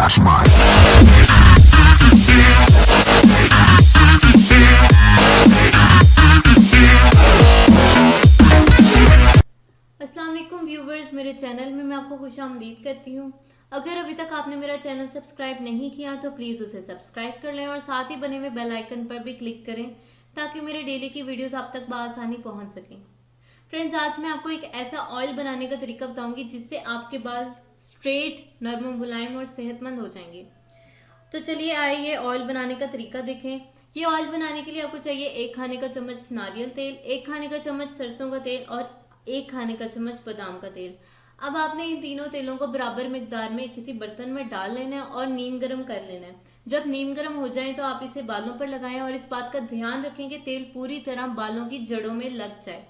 Josh Mark. अस्सलाम वालेकुम viewers, मेरे चैनल में मैं आपको खुशामदीद करती हूँ। अगर अभी तक आपने मेरा चैनल सब्सक्राइब नहीं किया तो प्लीज़ उसे सब्सक्राइब कर लें और साथ ही बने हुए बेल आइकन पर भी क्लिक करें ताकि मेरे डेली की वीडियोस आप तक बआसानी पहुँच सकें। फ्रेंड्स, आज मैं आपको एक ऐसा ऑयल बनाने का तरीका बताऊंगी जिससे आपके बाल स्ट्रेट, नरम, मुलायम और सेहतमंद हो जाएंगे। तो चलिए आइए ऑयल बनाने का तरीका देखें। ये ऑयल बनाने के लिए आपको चाहिए 1 खाने का चम्मच नारियल तेल, 1 खाने का चम्मच सरसों का तेल और 1 खाने का चम्मच बादाम का तेल। अब आपने इन तीनों तेलों को बराबर मिकदार में किसी बर्तन में डाल लेना है और नीम गर्म कर लेना है। जब नीम गर्म हो जाए तो आप इसे बालों पर लगाएं और इस बात का ध्यान रखें कि तेल पूरी तरह बालों की जड़ों में लग जाए।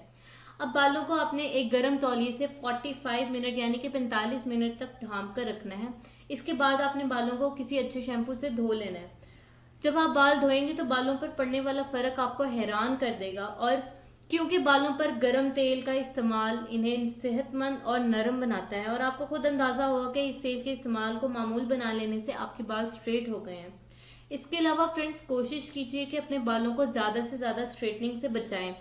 अब बालों को आपने एक गर्म तौलिए से 45 मिनट यानी कि 45 मिनट तक ढांप कर रखना है। इसके बाद आपने बालों को किसी अच्छे शैम्पू से धो लेना है। जब आप बाल धोएंगे तो बालों पर पड़ने वाला फर्क आपको हैरान कर देगा, और क्योंकि बालों पर गर्म तेल का इस्तेमाल इन्हें सेहतमंद और नरम बनाता है, और आपको खुद अंदाजा होगा कि इस तेल के इस्तेमाल को मामूल बना लेने से आपके बाल स्ट्रेट हो गए हैं। इसके अलावा फ्रेंड्स, कोशिश कीजिए कि अपने बालों को ज्यादा से ज्यादा स्ट्रेटनिंग से बचाएं।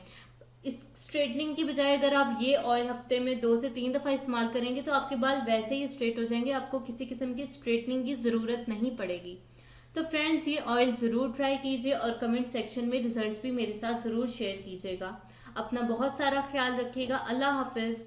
इस स्ट्रेटनिंग की बजाय अगर आप ये ऑयल हफ्ते में 2 से 3 दफा इस्तेमाल करेंगे तो आपके बाल वैसे ही स्ट्रेट हो जाएंगे, आपको किसी किस्म की स्ट्रेटनिंग की जरूरत नहीं पड़ेगी। तो फ्रेंड्स, ये ऑयल जरूर ट्राई कीजिए और कमेंट सेक्शन में रिजल्ट्स भी मेरे साथ जरूर शेयर कीजिएगा। अपना बहुत सारा ख्याल रखिएगा। अल्लाह हाफिज।